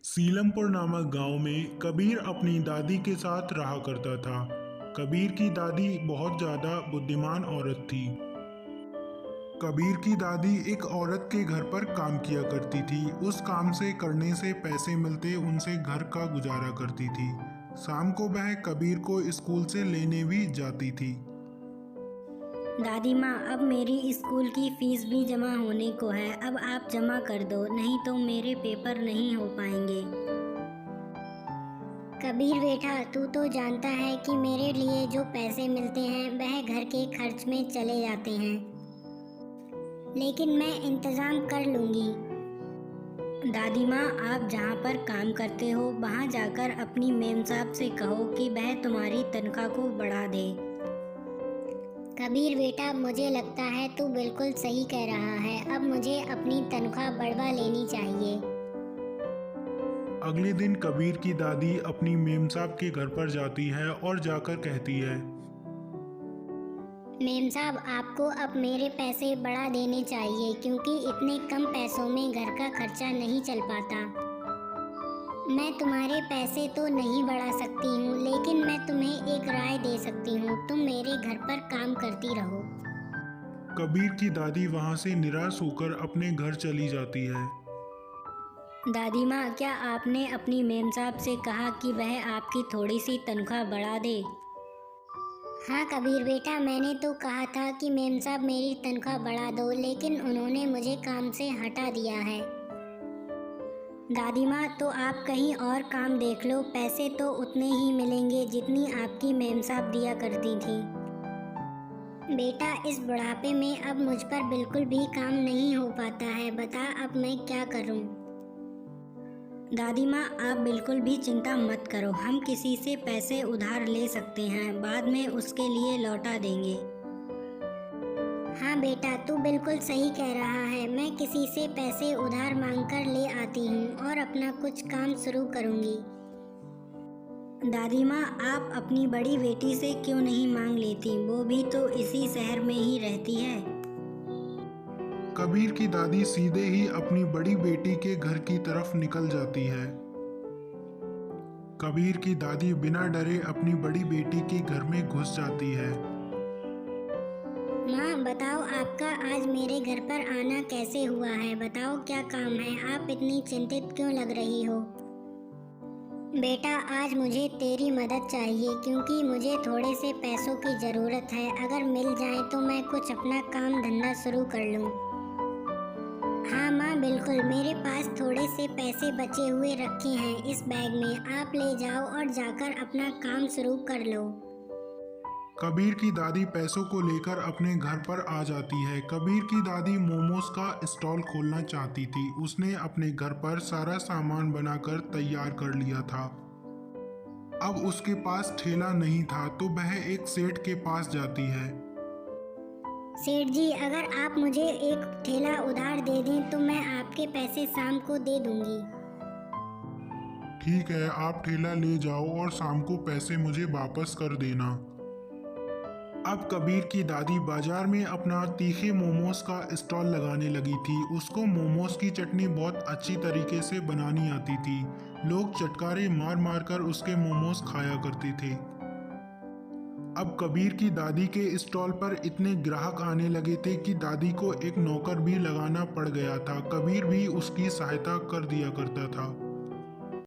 सीलमपुर नामक गांव में कबीर अपनी दादी के साथ रहा करता था। कबीर की दादी बहुत ज़्यादा बुद्धिमान औरत थी। कबीर की दादी एक औरत के घर पर काम किया करती थी। उस काम से करने से पैसे मिलते, उनसे घर का गुजारा करती थी। शाम को वह कबीर को स्कूल से लेने भी जाती थी। दादी माँ, अब मेरी स्कूल की फीस भी जमा होने को है। अब आप जमा कर दो, नहीं तो मेरे पेपर नहीं हो पाएंगे। कबीर बेटा, तू तो जानता है कि मेरे लिए जो पैसे मिलते हैं वह घर के खर्च में चले जाते हैं, लेकिन मैं इंतज़ाम कर लूँगी। दादी माँ, आप जहाँ पर काम करते हो वहाँ जाकर अपनी मेम साहब से कहो कि वह तुम्हारी तनख्वाह को बढ़ा दे। कबीर बेटा, मुझे लगता है तू बिल्कुल सही कह रहा है। अब मुझे अपनी तनख्वाह बढ़वा लेनी चाहिए। अगले दिन कबीर की दादी अपनी मेम साहब के घर पर जाती है और जाकर कहती है, मेम साहब, आपको अब मेरे पैसे बढ़ा देने चाहिए, क्योंकि इतने कम पैसों में घर का खर्चा नहीं चल पाता। मैं तुम्हारे पैसे तो नहीं बढ़ा सकती हूँ, लेकिन मैं तुम्हें एक राय दे सकती हूँ। तुम मेरे घर पर काम करती रहो। कबीर की दादी वहाँ से निराश होकर अपने घर चली जाती है। दादी माँ, क्या आपने अपनी मेम साहब से कहा कि वह आपकी थोड़ी सी तनख्वाह बढ़ा दे? हाँ कबीर बेटा, मैंने तो कहा था कि मेम साहब मेरी तनख्वाह बढ़ा दो, लेकिन उन्होंने मुझे काम से हटा दिया है। दादी माँ, तो आप कहीं और काम देख लो। पैसे तो उतने ही मिलेंगे जितनी आपकी मेम साहब दिया करती थी। बेटा, इस बुढ़ापे में अब मुझ पर बिल्कुल भी काम नहीं हो पाता है। बता अब मैं क्या करूं? दादी माँ, आप बिल्कुल भी चिंता मत करो। हम किसी से पैसे उधार ले सकते हैं, बाद में उसके लिए लौटा देंगे। हाँ बेटा, तू बिल्कुल सही कह रहा है। मैं किसी से पैसे उधार मांगकर ले आती हूँ और अपना कुछ काम शुरू करूँगी। दादी माँ, आप अपनी बड़ी बेटी से क्यों नहीं मांग लेती? वो भी तो इसी शहर में ही रहती है। कबीर की दादी सीधे ही अपनी बड़ी बेटी के घर की तरफ निकल जाती है। कबीर की दादी बिना डरे अपनी बड़ी बेटी के घर में घुस जाती है। माँ बताओ, आपका आज मेरे घर पर आना कैसे हुआ है? बताओ क्या काम है? आप इतनी चिंतित क्यों लग रही हो? बेटा, आज मुझे तेरी मदद चाहिए, क्योंकि मुझे थोड़े से पैसों की ज़रूरत है। अगर मिल जाए तो मैं कुछ अपना काम धंधा शुरू कर लूँ। हाँ माँ, बिल्कुल। मेरे पास थोड़े से पैसे बचे हुए रखे हैं इस बैग में। आप ले जाओ और जाकर अपना काम शुरू कर लो। कबीर की दादी पैसों को लेकर अपने घर पर आ जाती है। कबीर की दादी मोमोज का स्टॉल खोलना चाहती थी। उसने अपने घर पर सारा सामान बनाकर तैयार कर लिया था। अब उसके पास ठेला नहीं था, तो वह एक सेठ के पास जाती है। सेठ जी, अगर आप मुझे एक ठेला उधार दे दें तो मैं आपके पैसे शाम को दे दूंगी। ठीक है, आप ठेला ले जाओ और शाम को पैसे मुझे वापस कर देना। अब कबीर की दादी बाजार में अपना तीखे मोमोज का स्टॉल लगाने लगी थी। उसको मोमोज की चटनी बहुत अच्छी तरीके से बनानी आती थी। लोग चटकारे मार मार कर उसके मोमोज खाया करते थे। अब कबीर की दादी के स्टॉल पर इतने ग्राहक आने लगे थे कि दादी को एक नौकर भी लगाना पड़ गया था। कबीर भी उसकी सहायता कर दिया करता था।